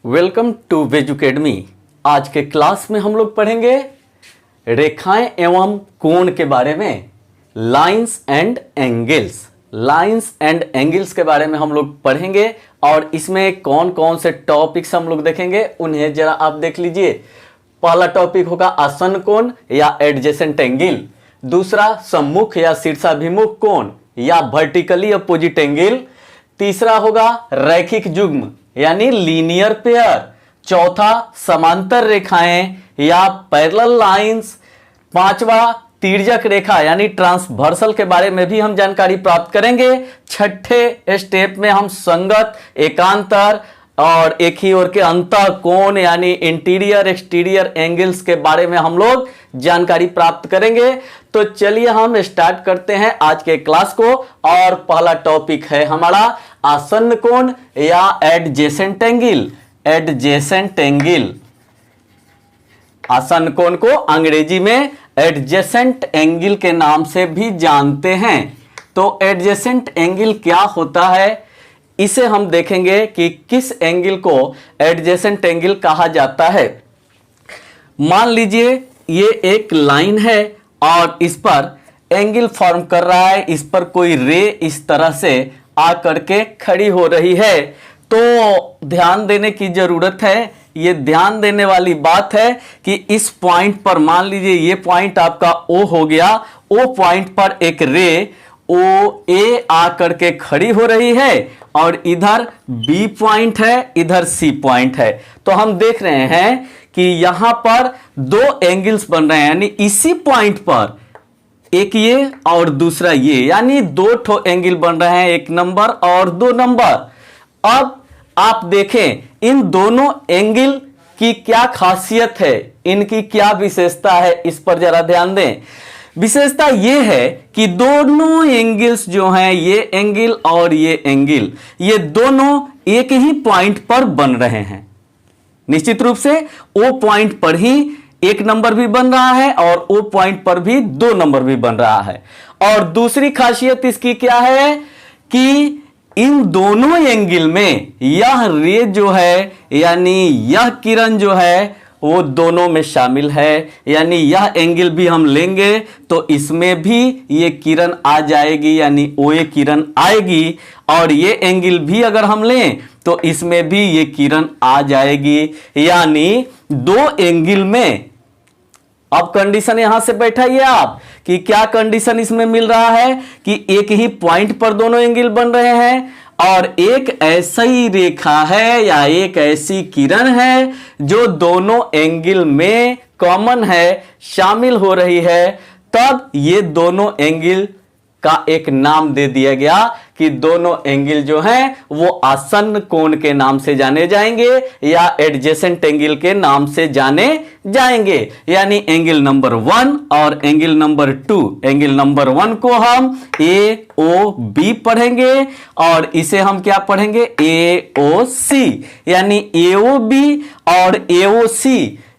Welcome to वेजुकेडमी। आज के class में हम लोग पढ़ेंगे रेखाएं एवं कोण के बारे में, lines and angles. Lines and angles के बारे में हम लोग पढ़ेंगे और इसमें कौन कौन से टॉपिक्स हम लोग देखेंगे उन्हें जरा आप देख लीजिए। पहला टॉपिक होगा आसन्न कोण या एडजेसेंट एंगल, दूसरा सम्मुख या शीर्षाभिमुख कोण या वर्टिकली अपोजिट एंगल, तीसरा होगा रैखिक युग्म यानी लीनियर पेयर, चौथा समांतर रेखाएं या पैरेलल लाइंस, पांचवा तिर्यक रेखा यानी ट्रांसवर्सल के बारे में भी हम जानकारी प्राप्त करेंगे। छठे स्टेप में हम संगत, एकांतर और एक ही ओर के अंतः कोण यानी इंटीरियर एक्सटीरियर एंगल्स के बारे में हम लोग जानकारी प्राप्त करेंगे। तो चलिए हम स्टार्ट करते हैं आज के क्लास को। और पहला टॉपिक है हमारा आसन्न कोण या एडजेसेंट एंगल। एडजेसेंट एंगल, आसन्न कोण को अंग्रेजी में एडजेसेंट एंगल के नाम से भी जानते हैं। तो एडजेसेंट एंगल क्या होता है, इसे हम देखेंगे कि किस एंगल को एडजेसेंट एंगल कहा जाता है। मान लीजिए ये एक लाइन है और इस पर एंगल फॉर्म कर रहा है, इस पर कोई रे इस तरह से आकर के खड़ी हो रही है। तो ध्यान देने की जरूरत है, ये ध्यान देने वाली बात है कि इस पॉइंट पर मान लीजिए ये पॉइंट आपका O हो गया, O पॉइंट पर एक रे OA आकर के खड़ी हो रही है और इधर B पॉइंट है, इधर C पॉइंट है। तो हम देख रहे हैं कि यहां पर दो एंगल्स बन रहे हैं, यानी इसी पॉइंट पर एक ये और दूसरा ये, यानी दो ठो एंगल बन रहे हैं, एक नंबर और दो नंबर। अब आप देखें इन दोनों एंगल की क्या खासियत है, इनकी क्या विशेषता है, इस पर जरा ध्यान दें। विशेषता यह है कि दोनों एंगल्स जो हैं, ये एंगल और ये एंगल, ये दोनों एक ही पॉइंट पर बन रहे हैं। निश्चित रूप से O पॉइंट पर ही एक नंबर भी बन रहा है और O पॉइंट पर भी दो नंबर भी बन रहा है। और दूसरी खासियत इसकी क्या है कि इन दोनों एंगल में यह रे जो है यानी यह किरण जो है वो दोनों में शामिल है, यानी यह एंगल भी हम लेंगे तो इसमें भी ये किरण आ जाएगी, यानी OA किरण आएगी। और ये एंगल भी अगर हम लें तो इसमें भी ये किरण आ जाएगी, यानी दो एंगल में। अब कंडीशन यहां से बैठाइए आप कि क्या कंडीशन इसमें मिल रहा है कि एक ही पॉइंट पर दोनों एंगल बन रहे हैं और एक ऐसी रेखा है या एक ऐसी किरण है जो दोनों एंगल में कॉमन है, शामिल हो रही है। तब ये दोनों एंगल का एक नाम दे दिया गया कि दोनों एंगल जो हैं वो आसन्न कोण के नाम से जाने जाएंगे या एडजेसेंट एंगल के नाम से जाने जाएंगे। यानी एंगल नंबर 1 और एंगल नंबर 2। एंगल नंबर 1 को हम AOB पढ़ेंगे और इसे हम क्या पढ़ेंगे, AOC। यानी AOB और AOC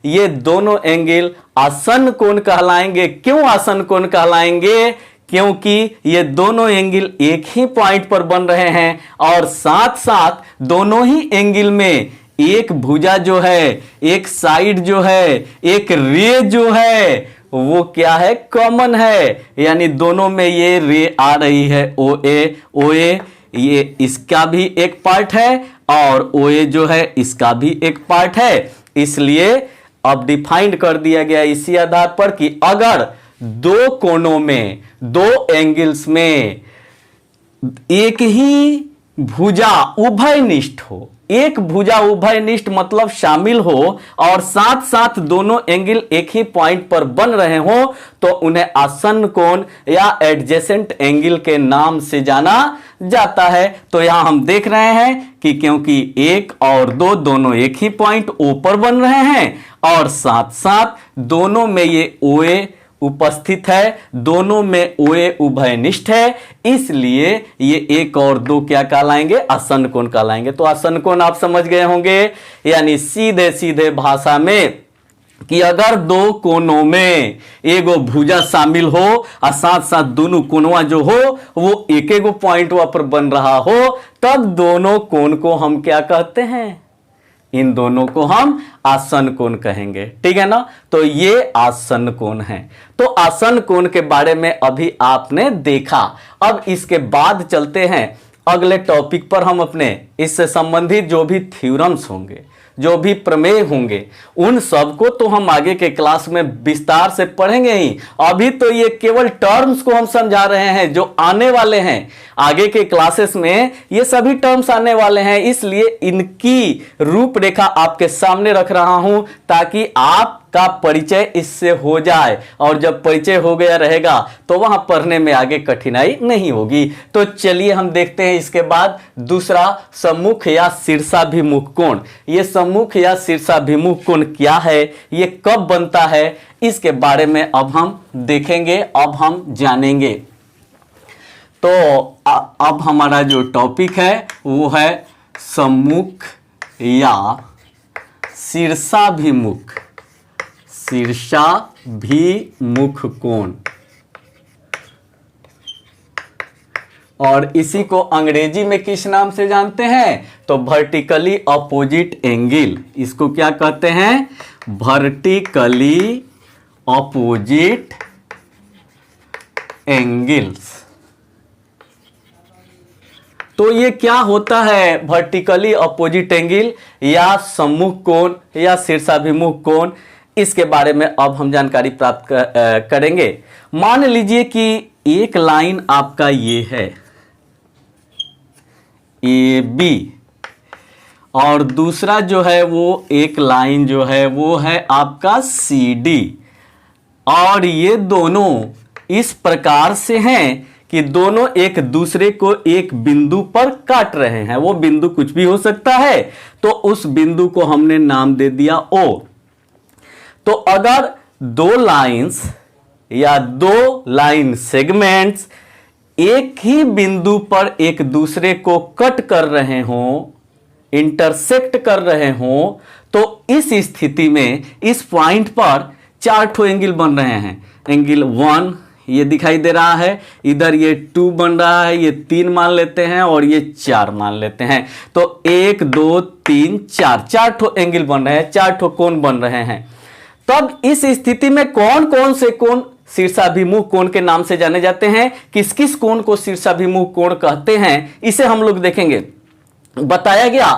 ये दोनों एंगल आसन्न कोण कहलाएंगे। क्यों आसन्न कोण कहलाएंगे? क्योंकि ये दोनों एंगल एक ही पॉइंट पर बन रहे हैं और साथ साथ दोनों ही एंगल में एक भुजा जो है, एक साइड जो है, एक रे जो है वो क्या है, कॉमन है। यानी दोनों में ये रे आ रही है OA ये इसका भी एक पार्ट है और OA जो है इसका भी एक पार्ट है। इसलिए अब डिफाइंड कर दिया गया इसी आधार पर कि अगर दो कोणों में, दो एंगल्स में एक ही भुजा उभयनिष्ठ हो, एक भुजा उभयनिष्ठ मतलब शामिल हो और साथ साथ दोनों एंगल एक ही पॉइंट पर बन रहे हो तो उन्हें आसन्न कोण या एडजेसेंट एंगल के नाम से जाना जाता है। तो यहां हम देख रहे हैं कि क्योंकि एक और दो दोनों एक ही पॉइंट O पर बन रहे हैं और साथ साथ दोनों में ये OA उपस्थित है, दोनों में OA उभयनिष्ठ है, इसलिए ये एक और दो क्या कहलाएंगे, आसन्न कोण कहलाएंगे। तो आसन्न कोण आप समझ गए होंगे, यानी सीधे सीधे भाषा में कि अगर दो कोनों में एगो भुजा शामिल हो और साथ साथ दोनों कोनवा जो हो वो एक पॉइंट पर बन रहा हो, तब दोनों कोण को हम क्या कहते हैं, इन दोनों को हम आसन्न कोण कहेंगे, ठीक है ना। तो ये आसन्न कोण है। तो आसन्न कोण के बारे में अभी आपने देखा। अब इसके बाद चलते हैं अगले टॉपिक पर। हम अपने इससे संबंधित जो भी थ्योरम्स होंगे, जो भी प्रमेय होंगे, उन सब को तो हम आगे के क्लास में विस्तार से पढ़ेंगे ही। अभी तो ये केवल टर्म्स को हम समझा रहे हैं जो आने वाले हैं। आगे के क्लासेस में ये सभी टर्म्स आने वाले हैं, इसलिए इनकी रूपरेखा आपके सामने रख रहा हूं ताकि आपका परिचय इससे हो जाए। और जब परिचय हो गया रहेगा तो वहां पढ़ने में आगे कठिनाई नहीं होगी। तो चलिए हम देखते हैं इसके बाद दूसरा, सम्मुख या शीर्षाभिमुख कोण। ये सम्मुख या शीर्षाभिमुख कोण क्या है, ये कब बनता है, इसके बारे में अब हम देखेंगे, अब हम जानेंगे। तो अब हमारा जो टॉपिक है वो है सम्मुख या शीर्षाभिमुख कोण। और इसी को अंग्रेजी में किस नाम से जानते हैं, तो वर्टिकली अपोजिट एंगल। इसको क्या कहते हैं, वर्टिकली अपोजिट एंगल्स। तो ये क्या होता है वर्टिकली अपोजिट एंगल या सम्मुख कोण या शीर्षाभिमुख कोण, इसके बारे में अब हम जानकारी प्राप्त करेंगे। मान लीजिए कि एक लाइन आपका ये है ए बी, और दूसरा जो है वो एक लाइन जो है वो है आपका सी डी, और ये दोनों इस प्रकार से हैं कि दोनों एक दूसरे को एक बिंदु पर काट रहे हैं। वो बिंदु कुछ भी हो सकता है, तो उस बिंदु को हमने नाम दे दिया ओ। तो अगर दो लाइंस या दो लाइन सेगमेंट्स एक ही बिंदु पर एक दूसरे को कट कर रहे हों, इंटरसेक्ट कर रहे हों, तो इस स्थिति में इस पॉइंट पर चार ठो एंगल बन रहे हैं। एंगल 1 ये दिखाई दे रहा है, इधर ये 2 बन रहा है, ये 3 मान लेते हैं, और ये 4 मान लेते हैं। तो 1 2 3 4 चार ठो एंगल बन रहे हैं, चार ठो कोण बन रहे हैं। तब इस स्थिति में कौन कौन से कोण शीर्षाभिमुख कोण के नाम से जाने जाते हैं, किस किस कोण को शीर्षाभिमुख कोण कहते हैं, इसे हम लोग देखेंगे। बताया गया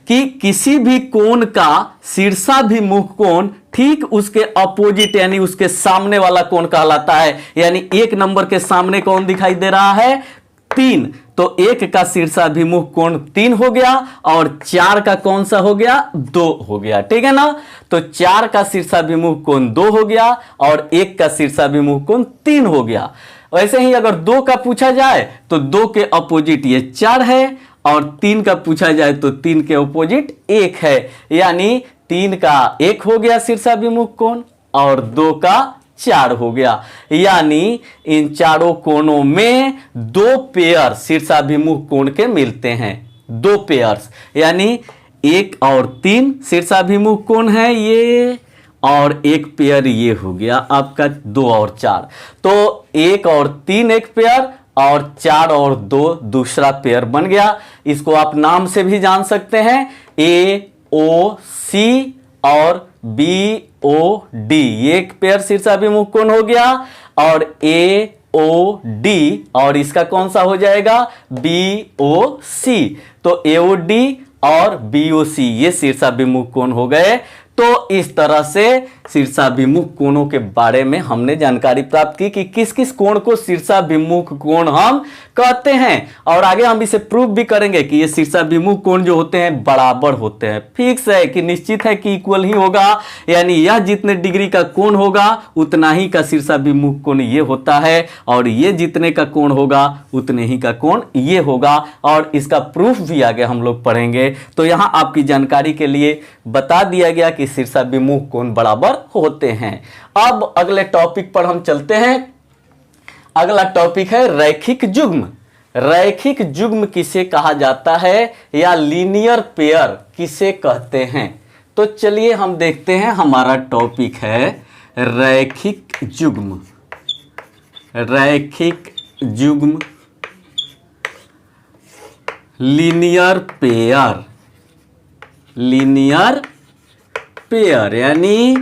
कि किसी भी कोण का शीर्षाभिमुख कोण ठीक उसके अपोजिट यानी उसके सामने वाला कोण कहलाता है। यानी 1 नंबर के सामने कौन दिखाई दे रहा है, 3, तो 1 का शीर्षाभिमुख कोण 3 हो गया, और 4 का कौन सा हो गया, 2 हो गया, ठीक है ना। तो 4 का शीर्षाभिमुख कोण 2 हो गया, और 1 का शीर्षाभिमुख कोण 3 हो गया। वैसे ही अगर 2 का पूछा जाए तो 2 के अपोजिट ये 4 है, और 3 का पूछा जाए तो 3 के अपोजिट 1 है। यानी 3 का 1 हो गया शीर्षाभिमुख कोण, और 2 का 4 हो गया। यानी इन चारों कोणों में 2 पेयर शीर्षाभिमुख कोण के मिलते हैं, 2 पेयर्स। यानी 1 और 3 शीर्षाभिमुख कोण है ये, और एक पेयर ये हो गया आपका 2 और 4। तो 1 और 3 एक पेयर, और 4 और 2 दूसरा पेयर बन गया। इसको आप नाम से भी जान सकते हैं, ए ओ सी और बी ओ डी, ये एक पेयर शीर्षाभिमुख कोण हो गया। और ए ओ डी, और इसका कौन सा हो जाएगा, बी ओ सी। तो ए ओ डी और बी ओ सी ये शीर्षाभिमुख कोण हो गए। तो इस तरह से शीर्षाभिमुख कोणों के बारे में हमने जानकारी प्राप्त की कि किस किस कोण को शीर्षाभिमुख कोण हम कहते हैं। और आगे हम इसे प्रूव भी करेंगे कि ये शीर्षाभिमुख कोण जो होते हैं बराबर होते हैं, फिक्स है कि निश्चित है कि इक्वल ही होगा। यानी यह जितने डिग्री का कोण होगा उतना ही का शीर्षाभिमुख कोण ये होता है, और ये जितने का कोण होगा उतने ही का कोण ये होगा। और इसका प्रूफ भी आगे हम लोग पढ़ेंगे। तो यहाँ आपकी जानकारी के लिए बता दिया गया कि शीर्षाभिमुख कोण बराबर होते हैं। अब अगले टॉपिक पर हम चलते हैं। अगला टॉपिक है रैखिक युग्म। रैखिक युग्म किसे कहा जाता है या लीनियर पेयर किसे कहते हैं, तो चलिए हम देखते हैं। हमारा टॉपिक है रैखिक युग्म। रैखिक युग्म, लीनियर पेयर। लीनियर पेयर, यानी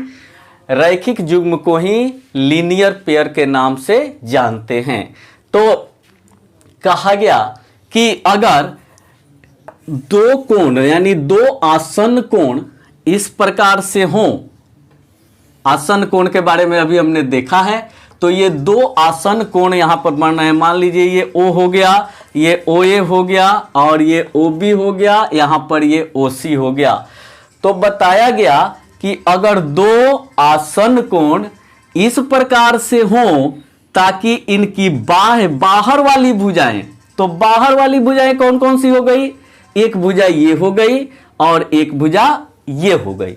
रैखिक युग्म को ही लीनियर पेयर के नाम से जानते हैं। तो कहा गया कि अगर दो कोण यानी दो आसन्न कोण इस प्रकार से हों, आसन्न कोण के बारे में अभी हमने देखा है, तो ये दो आसन्न कोण यहां पर बन रहे हैं। मान लीजिए ये O हो गया, ये OA हो गया और ये OB हो गया, यहां पर ये OC हो गया। तो बताया गया कि अगर दो आसन्न कोण इस प्रकार से हों ताकि इनकी बाहर वाली भुजाएं, तो बाहर वाली भुजाएं कौन कौन सी हो गई, एक भुजा ये हो गई और एक भुजा ये हो गई।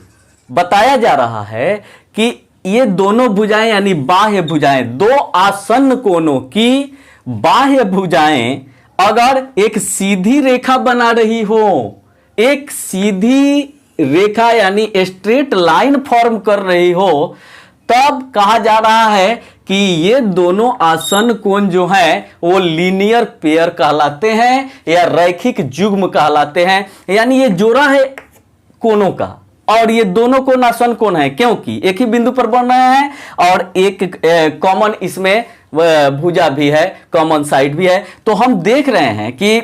बताया जा रहा है कि ये दोनों भुजाएं यानी बाह्य भुजाएं, दो आसन्न कोणों की बाह्य भुजाएं अगर एक सीधी रेखा बना रही हो, एक सीधी रेखा यानी स्ट्रेट लाइन फॉर्म कर रही हो, तब कहा जा रहा है कि ये दोनों आसन्न कोण जो हैं वो लीनियर पेयर कहलाते हैं या रैखिक युग्म कहलाते हैं। यानी ये जोड़ा है कोणों का और ये दोनों कोण आसन्न कोण है, क्योंकि एक ही बिंदु पर बन रहे हैं और एक कॉमन इसमें भुजा भी है, कॉमन साइड भी है। तो हम देख रहे हैं कि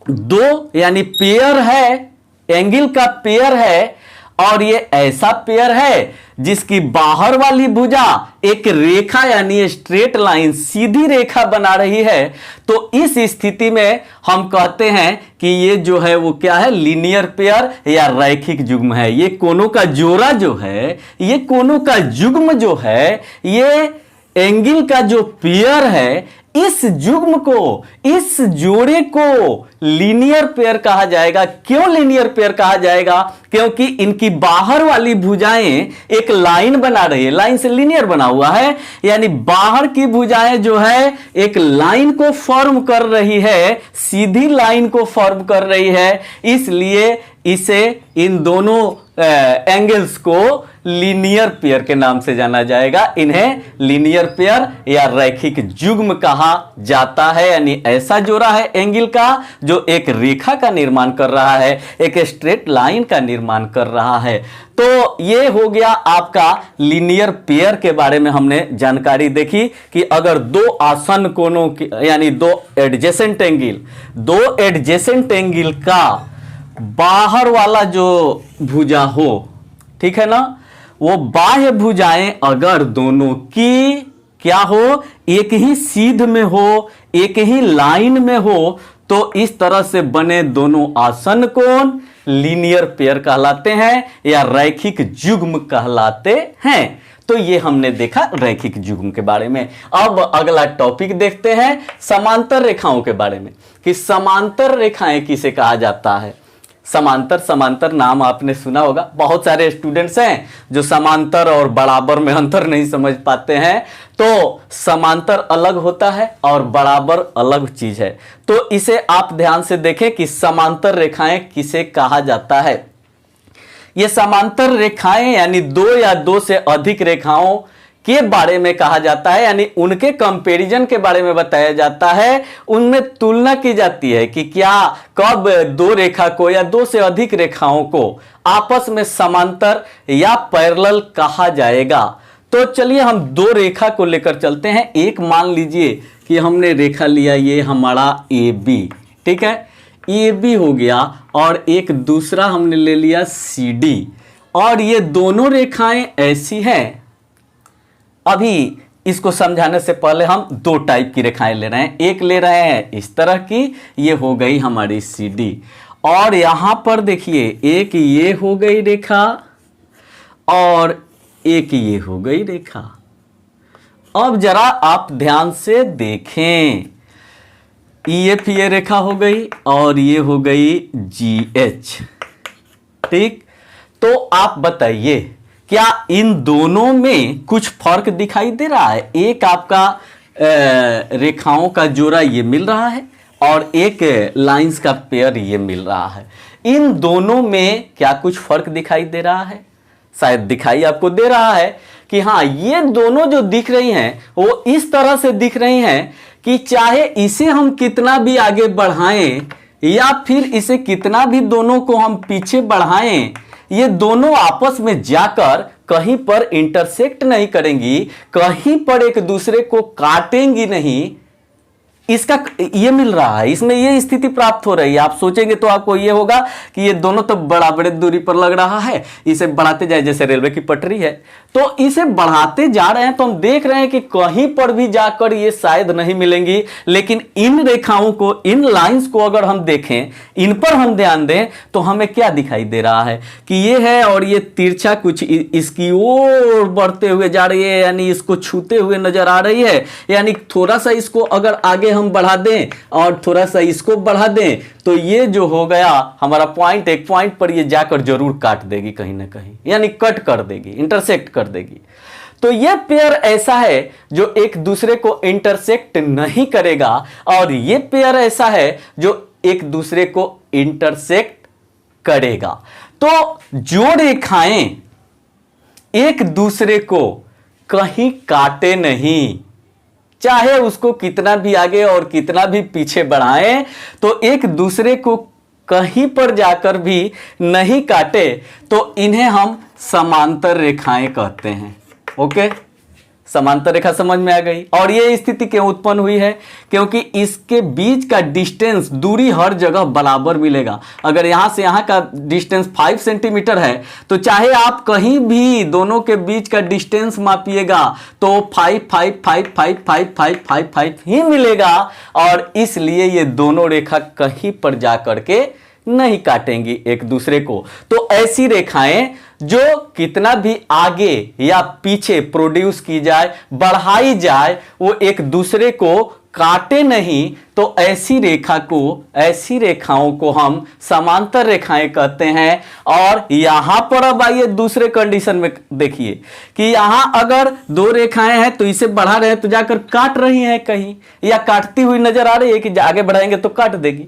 दो यानी पेयर है, एंगल का पेयर है और ये ऐसा पेयर है जिसकी बाहर वाली भुजा एक रेखा यानी स्ट्रेट लाइन सीधी रेखा बना रही है। तो इस स्थिति में हम कहते हैं कि ये जो है वो क्या है, लीनियर पेयर या रैखिक युग्म है। ये कोणों का जोड़ा जो है, ये कोणों का युग्म जो है, ये एंगल का जो पेयर है, इस युग्म को, इस जोड़े को लीनियर पेयर कहा जाएगा। क्यों लीनियर पेयर कहा जाएगा? क्योंकि इनकी बाहर वाली भुजाएं एक लाइन बना रही है, लाइन से लीनियर बना हुआ है, यानी बाहर की भुजाएं जो है एक लाइन को फॉर्म कर रही है, सीधी लाइन को फॉर्म कर रही है। इसलिए इसे, इन दोनों एंगल्स को लीनियर पेयर के नाम से जाना जाएगा। इन्हें लीनियर पेयर या रैखिक युग्म कहा जाता है। यानी ऐसा जोड़ा है एंगल का जो एक रेखा का निर्माण कर रहा है, एक स्ट्रेट लाइन का निर्माण कर रहा है। तो ये हो गया आपका लीनियर पेयर के बारे में हमने जानकारी देखी कि अगर दो आसन्न कोणों की यानी दो एडजेसेंट एंगल का बाहर वाला जो भुजा हो, ठीक है ना, वो बाह्य भुजाएं अगर दोनों की क्या हो, एक ही सीध में हो, एक ही लाइन में हो, तो इस तरह से बने दोनों आसन्न कोण लीनियर पेयर कहलाते हैं या रैखिक युग्म कहलाते हैं। तो ये हमने देखा रैखिक युग्म के बारे में। अब अगला टॉपिक देखते हैं समांतर रेखाओं के बारे में कि समांतर रेखाएं किसे कहा जाता है। समांतर नाम आपने सुना होगा। बहुत सारे स्टूडेंट्स हैं जो समांतर और बराबर में अंतर नहीं समझ पाते हैं। तो समांतर अलग होता है और बराबर अलग चीज है। तो इसे आप ध्यान से देखें कि समांतर रेखाएं किसे कहा जाता है। ये समांतर रेखाएं यानी दो या दो से अधिक रेखाओं के बारे में कहा जाता है, यानी उनके कंपैरिजन के बारे में बताया जाता है। उनमें तुलना की जाती है कि क्या कब दो रेखा को या दो से अधिक रेखाओं को आपस में समांतर या पैरेलल कहा जाएगा। तो चलिए हम दो रेखा को लेकर चलते हैं। एक मान लीजिए कि हमने रेखा लिया ये हमारा AB, ठीक है, AB हो गया, और एक दूसरा हमने ले लिया CD, और ये दोनों रेखाएं ऐसी हैं। अभी इसको समझाने से पहले हम दो टाइप की रेखाएं ले रहे हैं। एक ले रहे हैं इस तरह की, ये हो गई हमारी CD, और यहां पर देखिए एक ये हो गई रेखा और एक ये हो गई रेखा। अब जरा आप ध्यान से देखें, EF ये रेखा हो गई और ये हो गई GH, ठीक। तो आप बताइए क्या इन दोनों में कुछ फर्क दिखाई दे रहा है? एक आपका रेखाओं का जोड़ा ये मिल रहा है और एक लाइंस का पेयर ये मिल रहा है। इन दोनों में क्या कुछ फर्क दिखाई दे रहा है? शायद दिखाई आपको दे रहा है कि हाँ, ये दोनों जो दिख रही हैं वो इस तरह से दिख रही हैं कि चाहे इसे हम कितना भी आगे बढ़ाएं, या फिर इसे कितना भी दोनों को हम पीछे बढ़ाएं, ये दोनों आपस में जाकर कहीं पर इंटरसेक्ट नहीं करेंगी, कहीं पर एक दूसरे को काटेंगी नहीं। इसका ये मिल रहा है, इसमें ये स्थिति प्राप्त हो रही है। आप सोचेंगे तो आपको ये होगा कि ये दोनों तो बड़े दूरी पर लग रहा है, इसे बढ़ाते जाए जैसे रेलवे की पटरी है, तो इसे बढ़ाते जा रहे हैं तो हम देख रहे हैं कि कहीं पर भी जाकर ये शायद नहीं मिलेंगी। लेकिन इन रेखाओं को, इन लाइंस को अगर हम देखें, इन पर हम ध्यान दें तो हमें क्या दिखाई दे रहा है कि ये है और ये तिरछा कुछ इसकी ओर बढ़ते हुए जा रही है, यानी इसको छूते हुए नजर आ रही है। यानी थोड़ा सा इसको अगर आगे हम बढ़ा दें और थोड़ा सा इसको बढ़ा दें तो ये जो हो गया हमारा पॉइंट, एक पॉइंट पर ये जाकर जरूर काट देगी कहीं ना कहीं, यानी कट कर देगी, इंटरसेक्ट कर देगी। तो ये पेयर ऐसा है जो एक दूसरे को इंटरसेक्ट नहीं करेगा, और ये पेयर ऐसा है जो एक दूसरे को इंटरसेक्ट करेगा। तो जो रेखाएं एक दूसरे को कहीं काटे नहीं, चाहे उसको कितना भी आगे और कितना भी पीछे बढ़ाएं, तो एक दूसरे को कहीं पर जाकर भी नहीं काटे, तो इन्हें हम समांतर रेखाएं कहते हैं। ओके, समांतर रेखा समझ में आ गई। और ये स्थिति क्यों उत्पन्न हुई है? क्योंकि इसके बीच का डिस्टेंस, दूरी हर जगह बराबर मिलेगा। अगर यहां से यहां का डिस्टेंस 5 सेंटीमीटर है तो चाहे आप कहीं भी दोनों के बीच का डिस्टेंस मापिएगा तो 5 5 5 5 5 5 5 5 ही मिलेगा, और इसलिए ये दोनों रेखा कहीं पर जाकर के नहीं काटेंगी एक दूसरे को। तो ऐसी रेखाएं जो कितना भी आगे या पीछे प्रोड्यूस की जाए, बढ़ाई जाए, वो एक दूसरे को काटे नहीं, तो ऐसी रेखा को, ऐसी रेखाओं को हम समांतर रेखाएं कहते हैं। और यहां पर अब आइए दूसरे कंडीशन में देखिए कि यहां अगर दो रेखाएं हैं तो इसे बढ़ा रहे हैं तो जाकर काट रही हैं कहीं, या काटती हुई नजर आ रही है कि आगे बढ़ाएंगे तो काट देगी,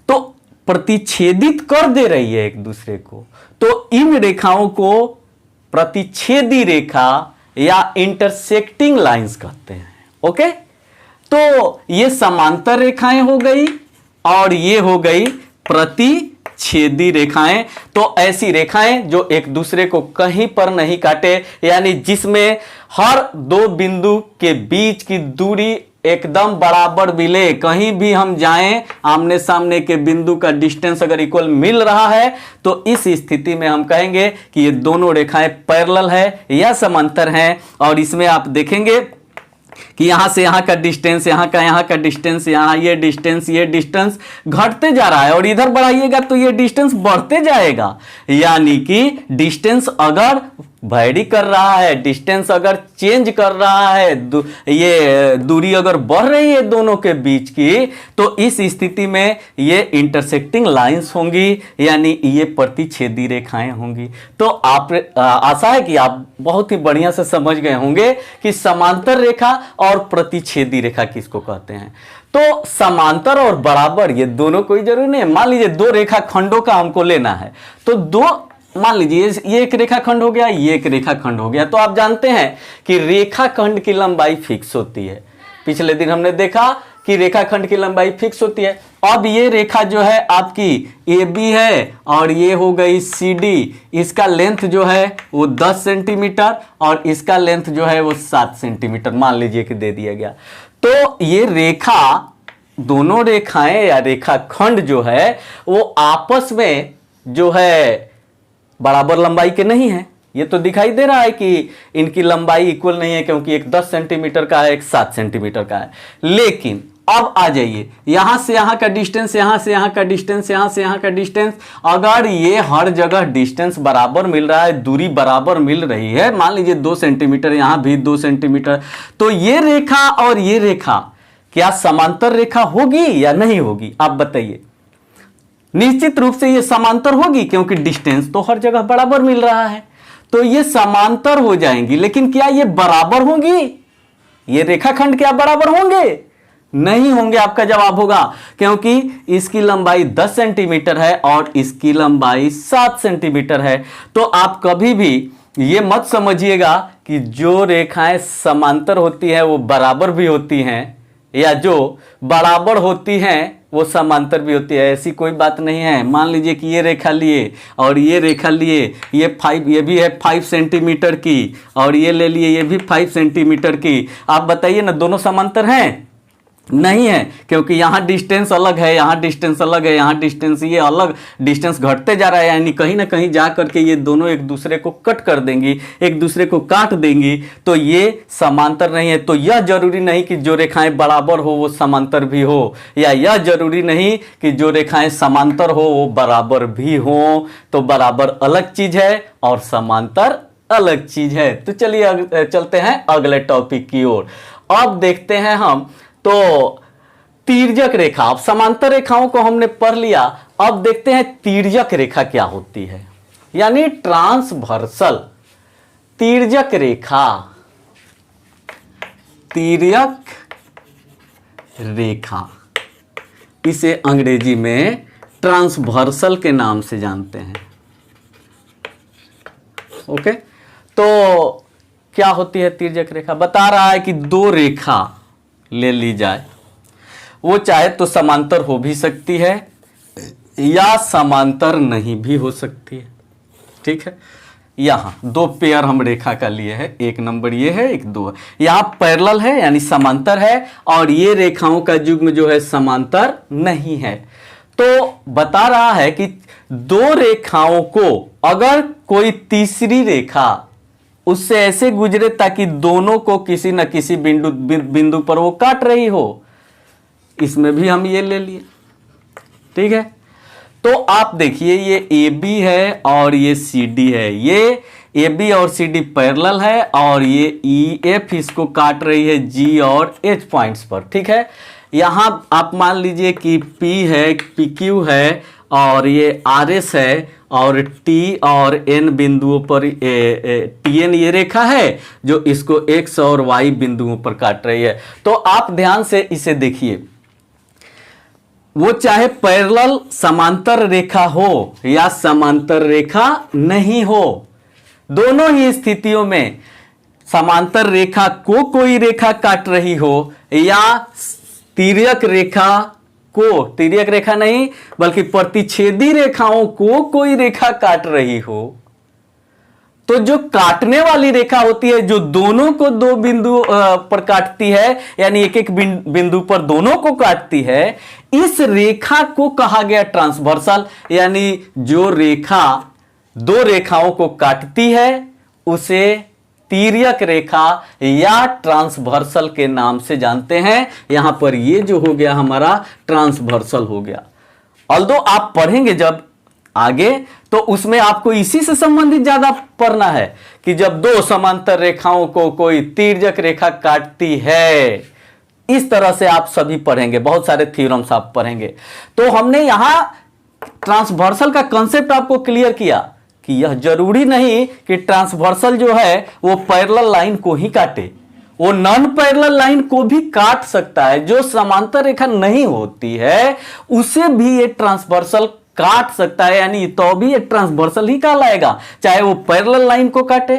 तो प्रतिच्छेदित कर दे रही है एक दूसरे को। तो इन रेखाओं को प्रतिच्छेदी रेखा या इंटरसेक्टिंग लाइंस कहते हैं। ओके, तो ये समांतर रेखाएं हो गई और ये हो गई प्रतिच्छेदी रेखाएं। तो ऐसी रेखाएं जो एक दूसरे को कहीं पर नहीं काटे, यानी जिसमें हर दो बिंदु के बीच की दूरी एकदम बराबर मिले, कहीं भी हम जाएं आमने सामने के बिंदु का डिस्टेंस अगर इक्वल मिल रहा है तो इस स्थिति में हम कहेंगे कि ये दोनों रेखाएं पैरेलल है या समांतर हैं। और इसमें आप देखेंगे कि यहां से यहां का डिस्टेंस, यहां का डिस्टेंस, यहां ये डिस्टेंस घटते जा रहा है, और इधर बढ़ाइएगा तो ये डिस्टेंस बढ़ते जाएगा। यानी कि डिस्टेंस अगर वैरी कर रहा है, डिस्टेंस अगर चेंज कर रहा है, ये दूरी अगर बढ़ रही है दोनों के बीच की, तो इस स्थिति में ये इंटरसेक्टिंग लाइंस होंगी, यानी ये प्रतिच्छेदी रेखाएं होंगी। तो आप आशा है कि आप बहुत ही बढ़िया से समझ गए होंगे कि समांतर रेखा और प्रतिच्छेदी रेखा किसको कहते हैं। तो समांतर और बराबर ये दोनों कोई जरूरी नहीं है। मान लीजिए दो रेखा खंडों का हमको लेना है, तो दो, मान लीजिए ये एक रेखाखंड हो गया, ये एक रेखाखंड हो गया, तो आप जानते हैं कि रेखाखंड की लंबाई फिक्स होती है। पिछले दिन हमने देखा कि रेखाखंड की लंबाई फिक्स होती है। अब ये रेखा जो है आपकी AB है और ये हो गई CD, इसका लेंथ जो है वो 10 सेंटीमीटर और इसका लेंथ जो है वो 7 सेंटीमीटर मान लीजिए कि दे दिया गया। तो ये रेखा, दोनों रेखाएं या रेखाखंड जो है वो आपस में जो है बराबर लंबाई के नहीं है। ये तो दिखाई दे रहा है कि इनकी लंबाई इक्वल नहीं है, क्योंकि एक 10 सेंटीमीटर का है, एक 7 सेंटीमीटर का है। लेकिन अब आ जाइए, यहां से यहां का डिस्टेंस, यहां से यहां का डिस्टेंस, यहां से यहां का डिस्टेंस, अगर ये हर जगह डिस्टेंस बराबर मिल रहा है, दूरी बराबर मिल रही है, मान लीजिए 2 सेंटीमीटर, यहां भी 2 सेंटीमीटर, तो ये रेखा और ये रेखा क्या समांतर रेखा होगी या नहीं होगी? आप बताइए। निश्चित रूप से ये समांतर होगी, क्योंकि डिस्टेंस तो हर जगह बराबर मिल रहा है, तो ये समांतर हो जाएंगी। लेकिन क्या ये बराबर होंगी? ये रेखाखंड क्या बराबर होंगे? नहीं होंगे। आपका जवाब होगा, क्योंकि इसकी लंबाई 10 सेंटीमीटर है और इसकी लंबाई 7 सेंटीमीटर है। तो आप कभी भी ये मत समझिएगा कि जो रेखाएं समांतर होती हैं वो बराबर भी होती हैं, या जो बराबर होती हैं वो समांतर भी होती है, ऐसी कोई बात नहीं है। मान लीजिए कि ये रेखा लिए और ये रेखा लिए, ये भी है 5 सेंटीमीटर की, और ये ले लिए, ये भी 5 सेंटीमीटर की। आप बताइए ना, दोनों समांतर हैं? नहीं है, क्योंकि यहाँ डिस्टेंस अलग है, यहाँ डिस्टेंस अलग है, यहाँ डिस्टेंस, ये अलग डिस्टेंस घटते जा रहा है, यानी कहीं ना कहीं जा करके ये दोनों एक दूसरे को कट कर देंगी, एक दूसरे को काट देंगी, तो ये समांतर नहीं है। तो यह जरूरी नहीं कि जो रेखाएं बराबर हो वो समांतर भी हो, या यह जरूरी नहीं कि जो रेखाएं समांतर हो वो बराबर भी हो। तो बराबर अलग चीज है और समांतर अलग चीज है। तो चलिए चलते हैं अगले टॉपिक की ओर। अब देखते हैं हम, तो तिर्यक रेखा, अब समांतर रेखाओं को हमने पढ़ लिया, अब देखते हैं तिर्यक रेखा क्या होती है, यानी ट्रांसवर्सल तिर्यक रेखा। तिर्यक रेखा, इसे अंग्रेजी में ट्रांसवर्सल के नाम से जानते हैं। ओके, तो क्या होती है तिर्यक रेखा? बता रहा है कि दो रेखा ले ली जाए, वो चाहे तो समांतर हो भी सकती है या समांतर नहीं भी हो सकती है। ठीक है, यहां दो पेयर हम रेखा का लिए है, एक नंबर ये है, एक दो है। यहां पैरेलल है यानी समांतर है, और ये रेखाओं का युग्म जो है समांतर नहीं है। तो बता रहा है कि दो रेखाओं को अगर कोई तीसरी रेखा उससे ऐसे गुजरे ताकि दोनों को किसी न किसी बिंदु पर वो काट रही हो, इसमें भी हम ये ले लिए। ठीक है, तो आप देखिए ये AB है और ये CD है, ये AB और CD पैरेलल है, और ये EF इसको काट रही है G और H पॉइंट्स पर। ठीक है, यहां आप मान लीजिए कि P है, PQ है, और ये RS है, और T और N बिंदुओं पर TN ये रेखा है जो इसको X और Y बिंदुओं पर काट रही है। तो आप ध्यान से इसे देखिए, वो चाहे पैरेलल समांतर रेखा हो या समांतर रेखा नहीं हो, दोनों ही स्थितियों में समांतर रेखा को कोई रेखा काट रही हो या तिर्यक रेखा को, तिर्यक रेखा नहीं बल्कि प्रतिच्छेदी रेखाओं को कोई रेखा काट रही हो, तो जो काटने वाली रेखा होती है जो दोनों को दो बिंदु पर काटती है, यानी एक एक बिंदु पर दोनों को काटती है, इस रेखा को कहा गया ट्रांसवर्सल। यानी जो रेखा दो रेखाओं को काटती है उसे तिर्यक रेखा या ट्रांसवर्सल के नाम से जानते हैं। यहां पर ये जो हो गया हमारा ट्रांसवर्सल हो गया। ऑल्दो आप पढ़ेंगे जब आगे तो उसमें आपको इसी से संबंधित ज्यादा पढ़ना है कि जब दो समांतर रेखाओं को कोई तिर्यक रेखा काटती है, इस तरह से आप सभी पढ़ेंगे, बहुत सारे थ्योरम्स आप पढ़ेंगे। तो हमने यहां ट्रांसवर्सल का कांसेप्ट आपको क्लियर किया कि यह जरूरी नहीं कि ट्रांसवर्सल जो है वो पैरेलल लाइन को ही काटे, वो नॉन पैरेलल लाइन को भी काट सकता है। जो समांतर रेखा नहीं होती है उसे भी ये ट्रांसवर्सल काट सकता है, यानी तो भी ये ट्रांसवर्सल ही कहलाएगा, चाहे वो पैरेलल लाइन को काटे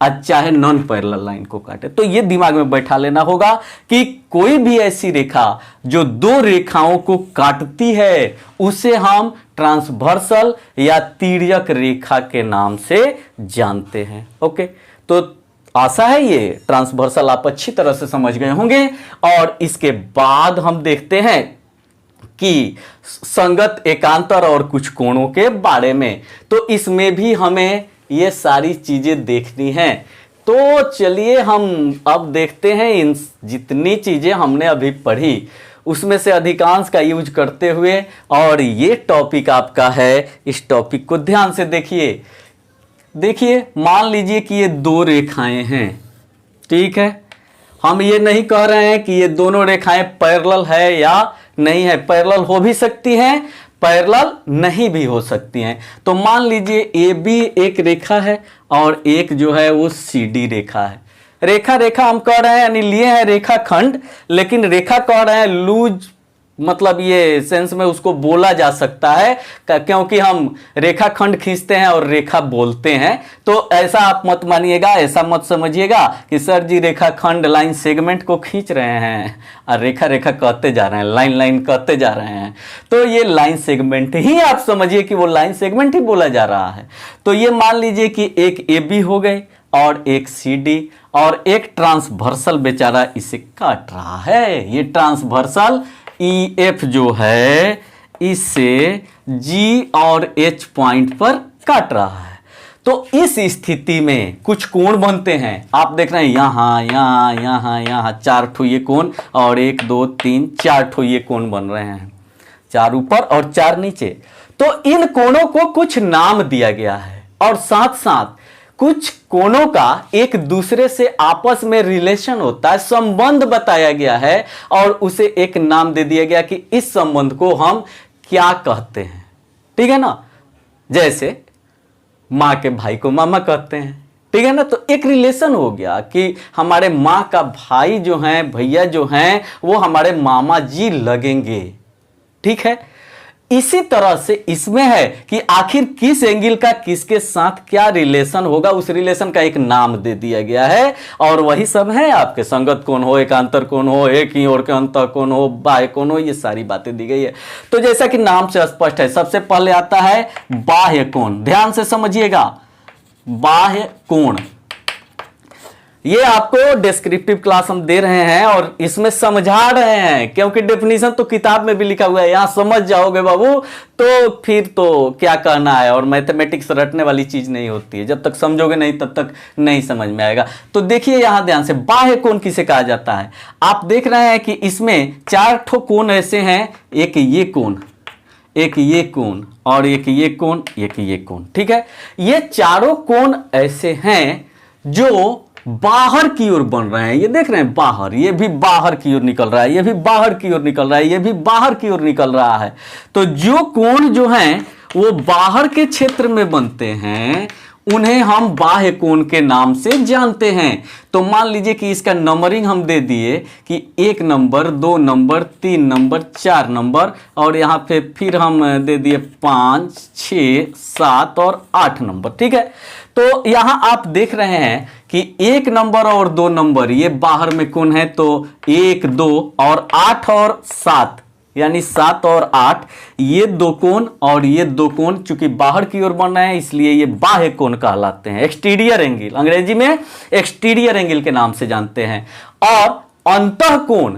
और चाहे नॉन पैरेलल लाइन को काटे। तो ये दिमाग में बैठा लेना होगा कि कोई भी ऐसी रेखा जो दो रेखाओं को काटती है उसे हम ट्रांसवर्सल या तिर्यक रेखा के नाम से जानते हैं। ओके, तो आशा है ये ट्रांसवर्सल आप अच्छी तरह से समझ गए होंगे। और इसके बाद हम देखते हैं कि संगत एकांतर और कुछ कोणों के बारे में, तो इसमें भी हमें ये सारी चीजें देखनी हैं। तो चलिए हम अब देखते हैं इन जितनी चीजें हमने अभी पढ़ी उसमें से अधिकांश का यूज करते हुए, और ये टॉपिक आपका है, इस टॉपिक को ध्यान से देखिए। देखिए मान लीजिए कि ये दो रेखाएं हैं, ठीक है, हम ये नहीं कह रहे हैं कि ये दोनों रेखाएं पैरेलल है या नहीं है, पैरेलल हो भी सकती हैं, पैरेलल नहीं भी हो सकती हैं। तो मान लीजिए AB एक रेखा है और एक जो है वो CD रेखा है। रेखा रेखा हम कह रहे हैं यानी लिए हैं रेखा खंड, लेकिन रेखा कह रहे हैं लूज मतलब ये सेंस में उसको बोला जा सकता है, क्योंकि हम रेखाखंड खींचते हैं और रेखा बोलते हैं। तो ऐसा आप मत मानिएगा, ऐसा मत समझिएगा कि सर जी रेखाखंड लाइन सेगमेंट को खींच रहे हैं और रेखा रेखा कहते जा रहे हैं, लाइन लाइन कहते जा रहे हैं। तो ये लाइन सेगमेंट ही आप समझिए कि वो लाइन सेगमेंट ही बोला जा रहा है। तो ये मान लीजिए कि एक AB हो गई और एक CD और एक ट्रांसवर्सल बेचारा इसे काट रहा है। ये ट्रांसवर्सल EF जो है इसे G और H पॉइंट पर काट रहा है। तो इस स्थिति में कुछ कोण बनते हैं, आप देख रहे हैं यहां यहां यहां यहां 4 ठो ये कोण और 1 2 3 4 ठो ये कोण बन रहे हैं, 4 ऊपर और 4 नीचे। तो इन कोणों को कुछ नाम दिया गया है और साथ साथ कुछ कोणों का एक दूसरे से आपस में रिलेशन होता है, संबंध बताया गया है और उसे एक नाम दे दिया गया कि इस संबंध को हम क्या कहते हैं। ठीक है ना, जैसे मां के भाई को मामा कहते हैं, ठीक है ना। तो एक रिलेशन हो गया कि हमारे मां का भाई जो हैं, भैया जो हैं, वो हमारे मामा जी लगेंगे। ठीक है, इसी तरह से इसमें है कि आखिर किस एंगल का किसके साथ क्या रिलेशन होगा, उस रिलेशन का एक नाम दे दिया गया है। और वही सब है आपके संगत कोण हो, एकांतर कोण हो, एक ही ओर के अंतः कोण हो, बाह्य कोण हो, ये सारी बातें दी गई है। तो जैसा कि नाम से स्पष्ट है, सबसे पहले आता है बाह्य कोण। ध्यान से समझिएगा, बाह्य कोण ये आपको डिस्क्रिप्टिव क्लास हम दे रहे हैं और इसमें समझा रहे हैं, क्योंकि डेफिनेशन तो किताब में भी लिखा हुआ है, यहां समझ जाओगे बाबू तो फिर तो क्या कहना है। और मैथमेटिक्स रटने वाली चीज नहीं होती है, जब तक समझोगे नहीं तब तक नहीं समझ में आएगा। तो देखिए यहां ध्यान से, बाह्य कोण किसे कहा जाता है। आप देख रहे हैं कि इसमें 4 ठो कोण ऐसे हैं, एक ये कोण, एक ये कोण और एक ये कोण, एक ये कोण। ठीक है, ये चारों कोण ऐसे हैं जो बाहर की ओर बन रहे हैं। ये देख रहे हैं बाहर, ये भी बाहर की ओर निकल रहा है, ये भी बाहर की ओर निकल रहा है, ये भी बाहर की ओर निकल रहा है। तो जो कोण जो हैं वो बाहर के क्षेत्र में बनते हैं, उन्हें हम बाह्य कोण के नाम से जानते हैं। तो मान लीजिए कि इसका नंबरिंग हम दे दिए कि 1 नंबर, 2 नंबर, 3 नंबर, 4 नंबर और यहाँ पे फिर हम दे दिए 5, 6, 7 और 8 नंबर। ठीक है, तो यहाँ आप देख रहे हैं कि 1 नंबर और 2 नंबर ये बाहर में कोण है, तो 1, 2 और 8 और 7 यानी 7 और 8 ये 2 कोण और ये 2 कोण चूंकि बाहर की ओर बन रहे हैं इसलिए ये बाह्य कोण कहलाते हैं। एक्सटीरियर एंगल, अंग्रेजी में एक्सटीरियर एंगल के नाम से जानते हैं। और अंतः कोण,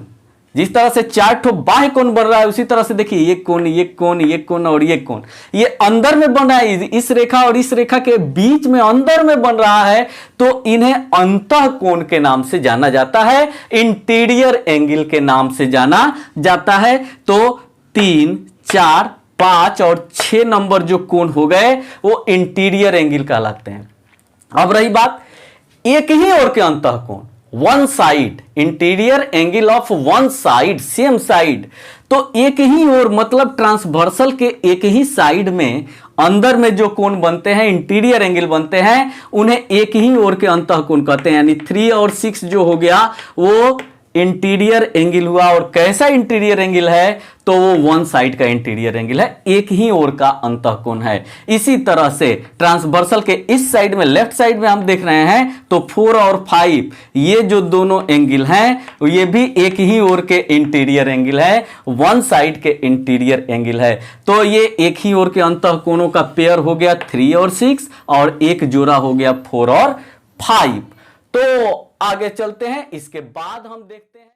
जिस तरह से 4 ठो बाह्य कोण बन रहा है उसी तरह से देखिए ये कोण, ये कोण, ये कोण और ये कोण, ये अंदर में बन रहा है, इस रेखा और इस रेखा के बीच में अंदर में बन रहा है, तो इन्हें अंतः कोण के नाम से जाना जाता है, इंटीरियर एंगल के नाम से जाना जाता है। तो 3, 4, 5 और 6 नंबर जो कोण हो गए वो इंटीरियर एंगल कहलाते हैं। अब रही बात एक ही ओर के अंतः कोण, one side, interior angle of one side, same side. तो एक ही ओर मतलब ट्रांसवर्सल के एक ही साइड में अंदर में जो कोण बनते हैं, इंटीरियर एंगल बनते हैं, उन्हें एक ही ओर के अंतः कोण कहते हैं। यानी 3 और 6 जो हो गया वो इंटीरियर एंगल हुआ। और कैसा इंटीरियर एंगल है, तो वो वन साइड का इंटीरियर एंगल है, एक ही ओर का अंतः कोण है। इसी तरह से ट्रांसवर्सल के इस साइड में, लेफ्ट साइड में हम देख रहे हैं तो 4 और 5 ये जो दोनों एंगल हैं ये भी एक ही ओर के इंटीरियर एंगल है, वन साइड के इंटीरियर एंगल है। तो ये एक ही ओर के अंतः कोणों का पेयर हो गया 3 और 6 और एक जोड़ा हो गया 4 और 5। तो आगे चलते हैं, इसके बाद हम देखते हैं